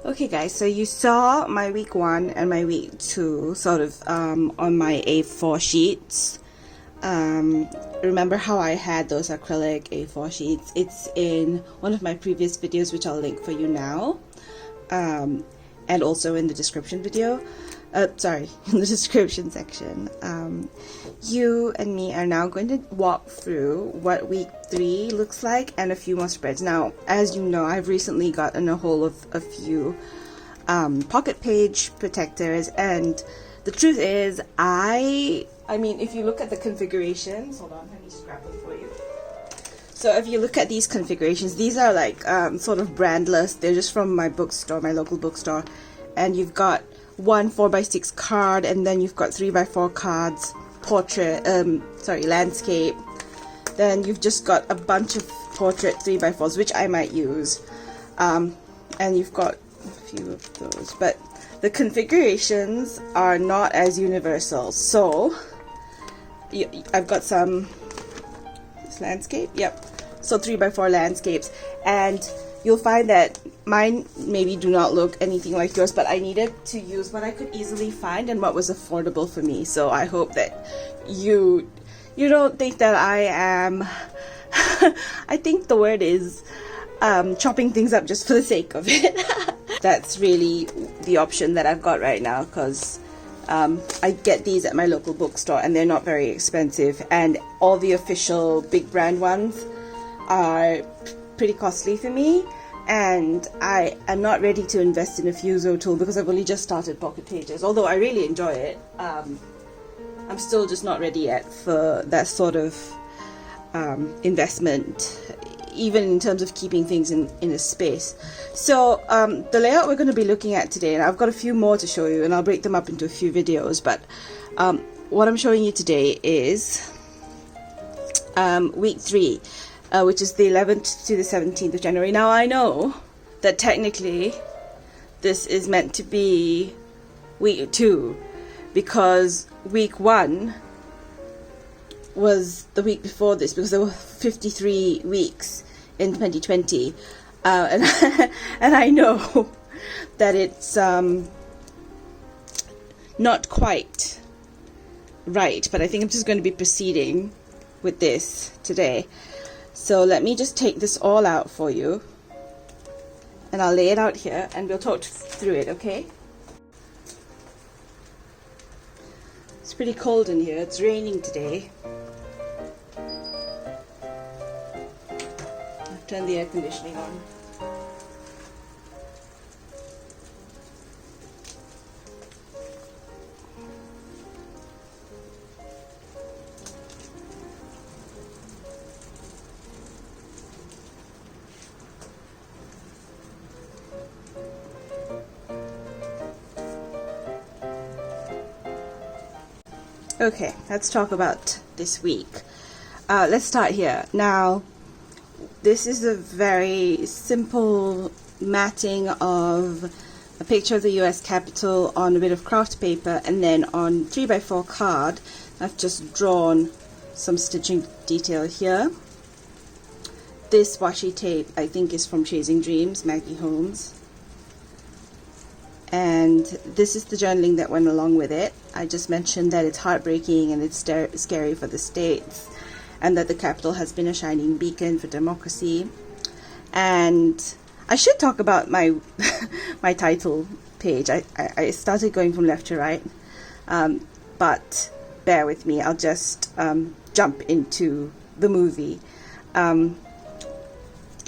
Okay guys, so you saw my week 1 and my week 2 sort of on my A4 sheets. Remember how I had those acrylic A4 sheets? It's in one of my previous videos, which I'll link for you now, and also in the description video. Sorry, in the description section. You and me are now going to walk through what week 3 looks like and a few more spreads. Now, as you know, I've recently gotten a hold of a few pocket page protectors, and the truth is, I mean, if you look at the configurations, hold on, let me just grab them for you. So if you look at these configurations, these are like sort of brandless. They're just from my bookstore, my local bookstore, and you've got one 4x6 card, and then you've got 3x4 cards, portrait, landscape. Then you've just got a bunch of portrait 3x4s, which I might use, and you've got a few of those, but the configurations are not as universal. So I've got some this landscape, yep, so 3x4 landscapes, and you'll find that mine maybe do not look anything like yours, but I needed to use what I could easily find and what was affordable for me. So I hope that you don't think that I am I think the word is chopping things up just for the sake of it. That's really the option that I've got right now, because I get these at my local bookstore and they're not very expensive, and all the official big brand ones are pretty costly for me, and I am not ready to invest in a Fuso tool because I've only just started Pocket Pages. Although I really enjoy it, I'm still just not ready yet for that sort of investment, even in terms of keeping things in a space. So the layout we're going to be looking at today, and I've got a few more to show you, and I'll break them up into a few videos, but what I'm showing you today is week 3, which is the 11th to the 17th of January. Now I know that technically this is meant to be week 2, because week 1 was the week before this, because there were 53 weeks in 2020, and and I know that it's not quite right, but I think I'm just going to be proceeding with this today. So let me just take this all out for you, and I'll lay it out here and we'll talk through it, okay? It's pretty cold in here. It's raining today. I've turned the air conditioning on. Okay, let's talk about this week. Let's start here. Now, this is a very simple matting of a picture of the US Capitol on a bit of craft paper, and then on 3x4 card, I've just drawn some stitching detail here. This washi tape, I think, is from Chasing Dreams, Maggie Holmes. And this is the journaling that went along with it. I just mentioned that it's heartbreaking and it's scary for the States, and that the Capitol has been a shining beacon for democracy. And I should talk about my my title page. I started going from left to right, but bear with me. I'll just jump into the movie.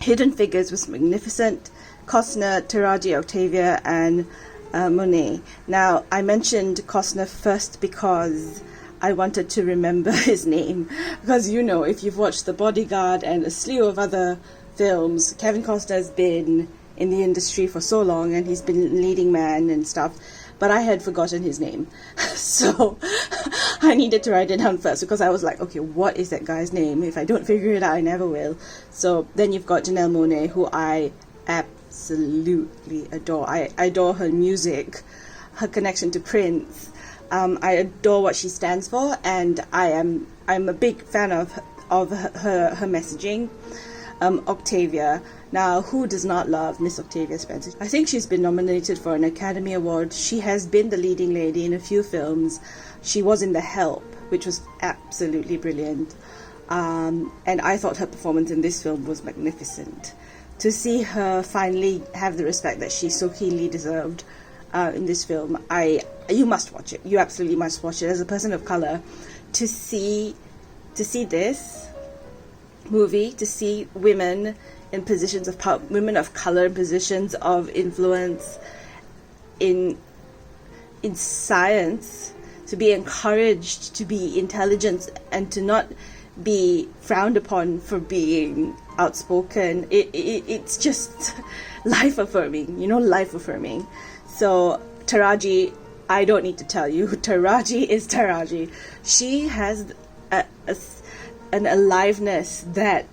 Hidden Figures was magnificent. Costner, Taraji, Octavia, and Monet. Now, I mentioned Costner first because I wanted to remember his name, because you know, if you've watched The Bodyguard and a slew of other films, Kevin Costner has been in the industry for so long, and he's been leading man and stuff, but I had forgotten his name. So I needed to write it down first, because I was like, okay, what is that guy's name? If I don't figure it out, I never will. So then you've got Janelle Monáe, who I absolutely adore. I adore her music, her connection to Prince. I adore what she stands for, and I'm a big fan of her messaging. Octavia. Now, who does not love Miss Octavia Spencer? I think she's been nominated for an Academy Award. She has been the leading lady in a few films. She was in The Help, which was absolutely brilliant. And I thought her performance in this film was magnificent. To see her finally have the respect that she so keenly deserved in this film, you must watch it. You absolutely must watch it. As a person of color, to see this movie, to see women in positions of power, women of color in positions of influence in science, to be encouraged to be intelligent and to not be frowned upon for being outspoken. It's just life affirming, life affirming. So Taraji, I don't need to tell you, Taraji is Taraji. She has an aliveness that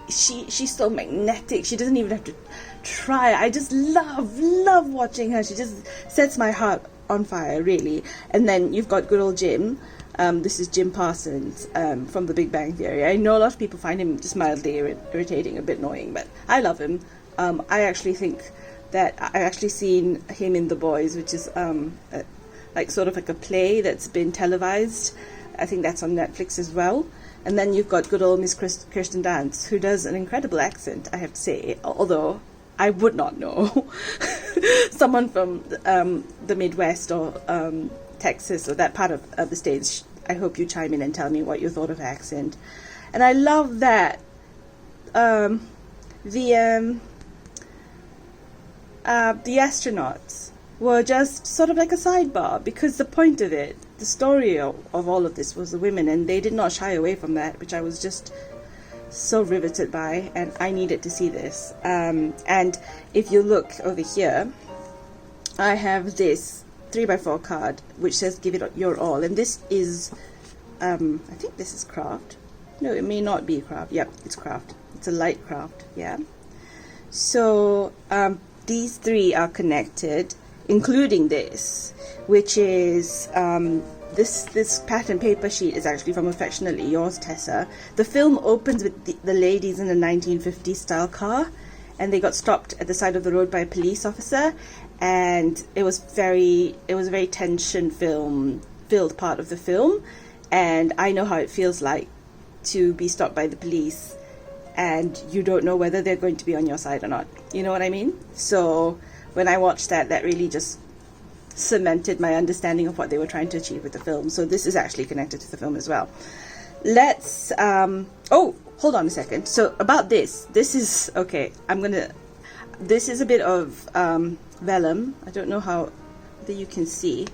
she's so magnetic. She doesn't even have to try. I just love watching her. She just sets my heart on fire, really. And then you've got good old Jim. This is Jim Parsons from The Big Bang Theory. I know a lot of people find him just mildly irritating, a bit annoying, but I love him. I actually think that I've actually seen him in The Boys, which is sort of like a play that's been televised. I think that's on Netflix as well. And then you've got good old Miss Kirsten Dunst, who does an incredible accent, I have to say, although I would not know. Someone from the Midwest or Texas or that part of the States, I hope you chime in and tell me what you thought of her accent. And I love that the astronauts were just sort of like a sidebar, because the point of it, the story of all of this was the women, and they did not shy away from that, which I was just so riveted by, and I needed to see this. And if you look over here, I have this 3x4 card which says give it your all, and this is I think this is craft. No, it may not be craft. Yep, it's craft. It's a light craft. Yeah. So these three are connected, including this, which is this pattern paper sheet is actually from Affectionately Yours, Tessa. The film opens with the ladies in a 1950s style car, and they got stopped at the side of the road by a police officer, and it was a very tension filled part of the film, and I know how it feels like to be stopped by the police and you don't know whether they're going to be on your side or not. You know what I mean? So when I watched that really just cemented my understanding of what they were trying to achieve with the film. So this is actually connected to the film as well. Let's hold on a second. So about this is okay. This is a bit of vellum. I don't know how you can see.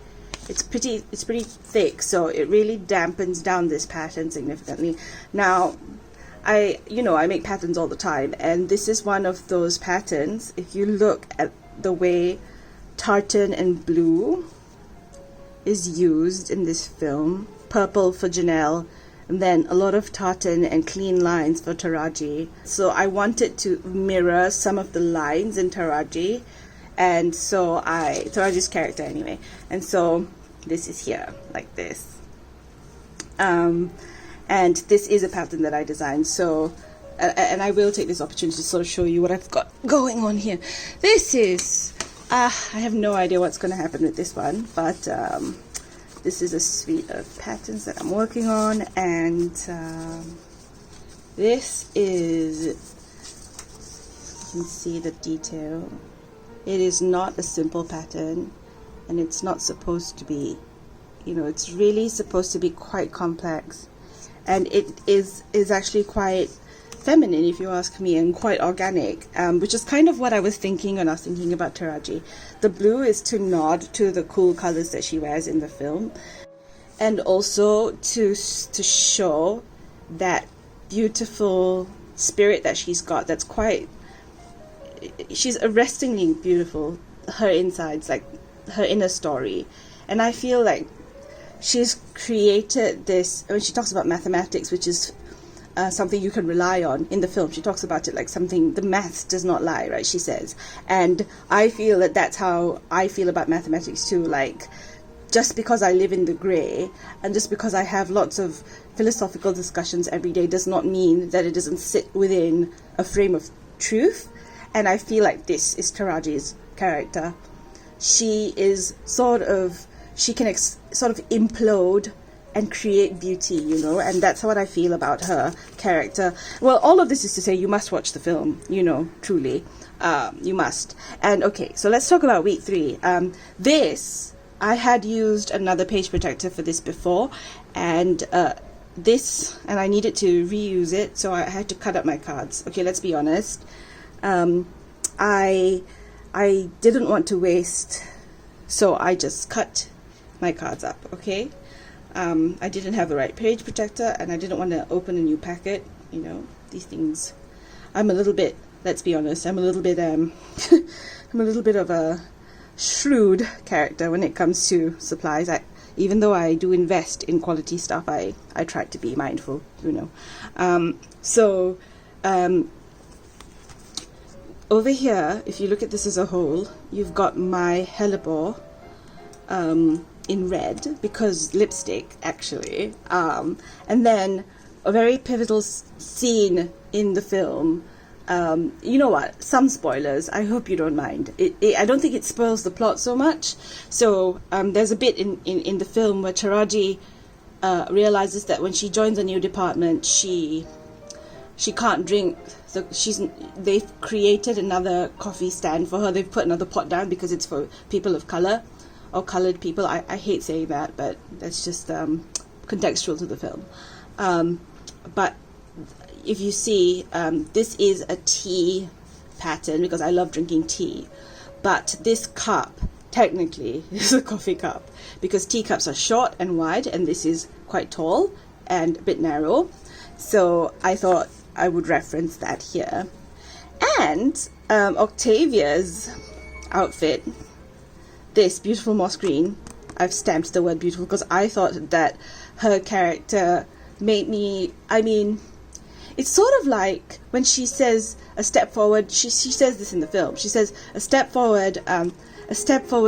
It's pretty thick, so it really dampens down this pattern significantly. Now, I make patterns all the time, and this is one of those patterns. If you look at the way tartan and blue is used in this film, purple for Janelle, and then a lot of tartan and clean lines for Taraji. So I wanted to mirror some of the lines in Taraji, and so Taraji's character anyway, and so this is here like this. And this is a pattern that I designed. So, and I will take this opportunity to sort of show you what I've got going on here. This is, I have no idea what's going to happen with this one, but this is a suite of patterns that I'm working on, and this is, you can see the detail. It is not a simple pattern, and it's not supposed to be. It's really supposed to be quite complex. And it is actually quite feminine, if you ask me, and quite organic, which is kind of what I was thinking when I was thinking about Taraji. The blue is to nod to the cool colors that she wears in the film, and also to show that beautiful spirit that she's got. That's she's arrestingly beautiful. Her insides, like her inner story, and I feel like she's created this. When she talks about mathematics, which is something you can rely on in the film, she talks about it like something, the maths does not lie, right, she says. And I feel that that's how I feel about mathematics too. Like, just because I live in the grey and just because I have lots of philosophical discussions every day does not mean that it doesn't sit within a frame of truth. And I feel like this is Taraji's character. She is she can sort of implode and create beauty, you know, and that's what I feel about her character. Well, all of this is to say you must watch the film, you know, truly. You must. And okay, so let's talk about week 3. I had used another page protector for this before, and I needed to reuse it, so I had to cut up my cards. Okay, let's be honest. I didn't want to waste, so I just cut my cards up, okay? I didn't have the right page protector, and I didn't want to open a new packet, you know, these things. I'm a little bit, let's be honest, I'm a little bit of a shrewd character when it comes to supplies. Even though I do invest in quality stuff, I try to be mindful, you know. Over here, if you look at this as a whole, you've got my hellebore in red, because lipstick, actually. And then a very pivotal scene in the film. You know what? Some spoilers. I hope you don't mind. I don't think it spoils the plot so much. So there's a bit in the film where Taraji realizes that when she joins a new department, she can't drink. So they've created another coffee stand for her. They've put another pot down because it's for people of color or colored people. I hate saying that, but that's just contextual to the film. But if you see, this is a tea pattern because I love drinking tea. But this cup, technically, is a coffee cup because teacups are short and wide, and this is quite tall and a bit narrow. So I thought I would reference that here. And Octavia's outfit, this beautiful moss green, I've stamped the word beautiful because I thought that her character made me, it's sort of like when she says a step forward, she says this in the film, she says a step forward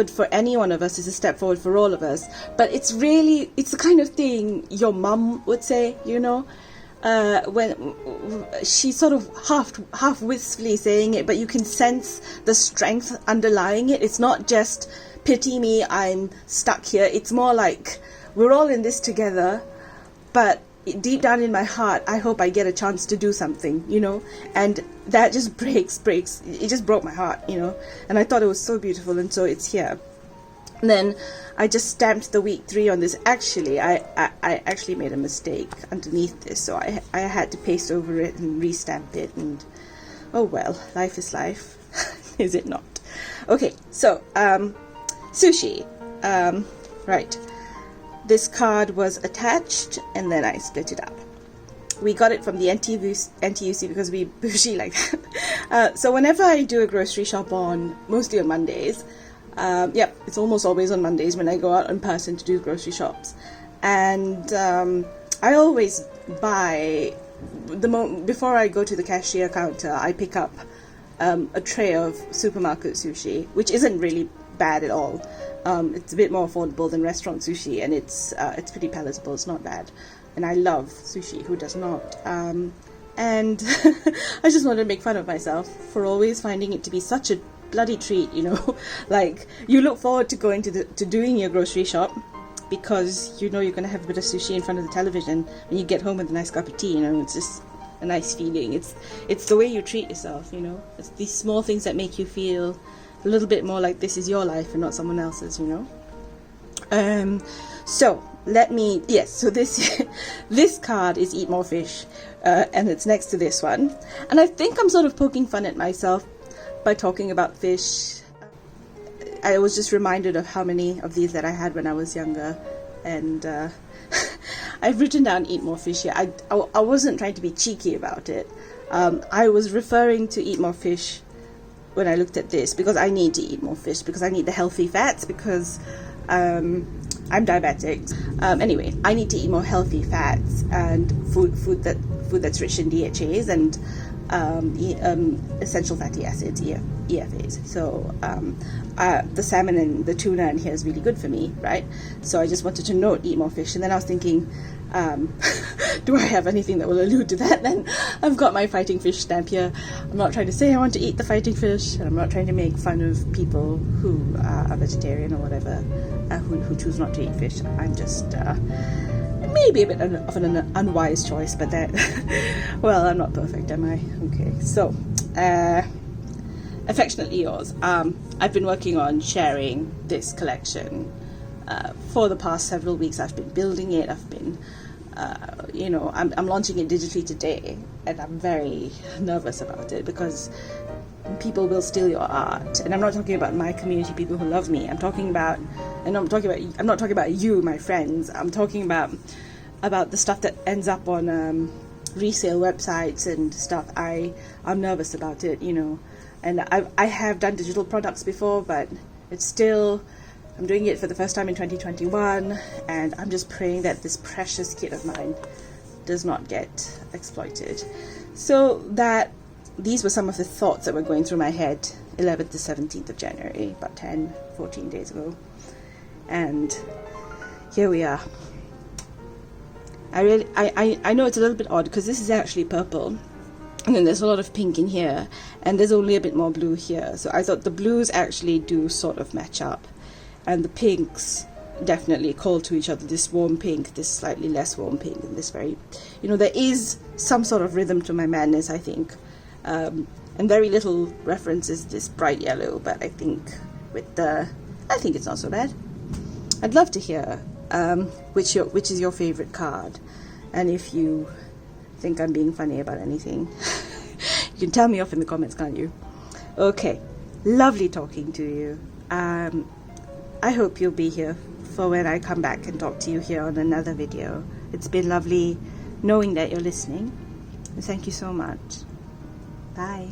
for any one of us is a step forward for all of us. But it's the kind of thing your mum would say, you know, when she's sort of half wistfully saying it, but you can sense the strength underlying it. It's not just pity me, I'm stuck here. It's more like we're all in this together, but deep down in my heart, I hope I get a chance to do something, you know, and that just breaks. It just broke my heart, you know, and I thought it was so beautiful, and so it's here. And then I just stamped the week 3 on this. Actually, I actually made a mistake underneath this, so I had to paste over it and restamp it, and oh well, life is life, is it not? Okay, so sushi, right. This card was attached, and then I split it up. We got it from the NTUC because we bougie like that. So whenever I do a grocery shop mostly on Mondays, it's almost always on Mondays when I go out in person to do grocery shops. And I always buy, before I go to the cashier counter, I pick up a tray of supermarket sushi, which isn't really bad at all. It's a bit more affordable than restaurant sushi, and it's pretty palatable. It's not bad, and I love sushi. Who does not? And I just wanted to make fun of myself for always finding it to be such a bloody treat, you know. Like, you look forward to going to doing your grocery shop because you know you're going to have a bit of sushi in front of the television when you get home with a nice cup of tea, you know. It's just a nice feeling. It's the way you treat yourself, you know. It's these small things that make you feel a little bit more like this is your life and not someone else's, you know. So this card is Eat More Fish, and it's next to this one, and I think I'm sort of poking fun at myself by talking about fish. I was just reminded of how many of these that I had when I was younger, and I've written down Eat More Fish here. I wasn't trying to be cheeky about it. I was referring to Eat More Fish when I looked at this because I need to eat more fish, because I need the healthy fats, because I'm diabetic. Anyway, I need to eat more healthy fats and food that's rich in DHAs, and essential fatty acids, EFAs. So the salmon and the tuna in here is really good for me, right? So I just wanted to not eat more fish. And then I was thinking, do I have anything that will allude to that? Then I've got my fighting fish stamp here. I'm not trying to say I want to eat the fighting fish, and I'm not trying to make fun of people who are vegetarian or whatever, who choose not to eat fish. I'm just maybe a bit of an unwise choice, but that, well, I'm not perfect, am I? Okay, so, affectionately yours. I've been working on sharing this collection for the past several weeks. I've been building it. I've been, I'm launching it digitally today, and I'm very nervous about it because people will steal your art. And I'm not talking about my community, people who love me. I'm not talking about you, my friends. I'm talking about the stuff that ends up on resale websites and stuff. I'm nervous about it, and I have done digital products before, but it's still, I'm doing it for the first time in 2021, and I'm just praying that this precious kid of mine does not get exploited. So that these were some of the thoughts that were going through my head 11th to 17th of January, about 14 days ago. And here we are. I know it's a little bit odd because this is actually purple, and then there's a lot of pink in here, and there's only a bit more blue here. So I thought the blues actually do sort of match up, and the pinks definitely call to each other. This warm pink, this slightly less warm pink, and this very, there is some sort of rhythm to my madness, I think. And very little references this bright yellow, but I think I think it's not so bad. I'd love to hear which is your favorite card, and if you think I'm being funny about anything, you can tell me off in the comments, can't you? Okay, lovely talking to you. I hope you'll be here for when I come back and talk to you here on another video. It's been lovely knowing that you're listening. Thank you so much. Bye.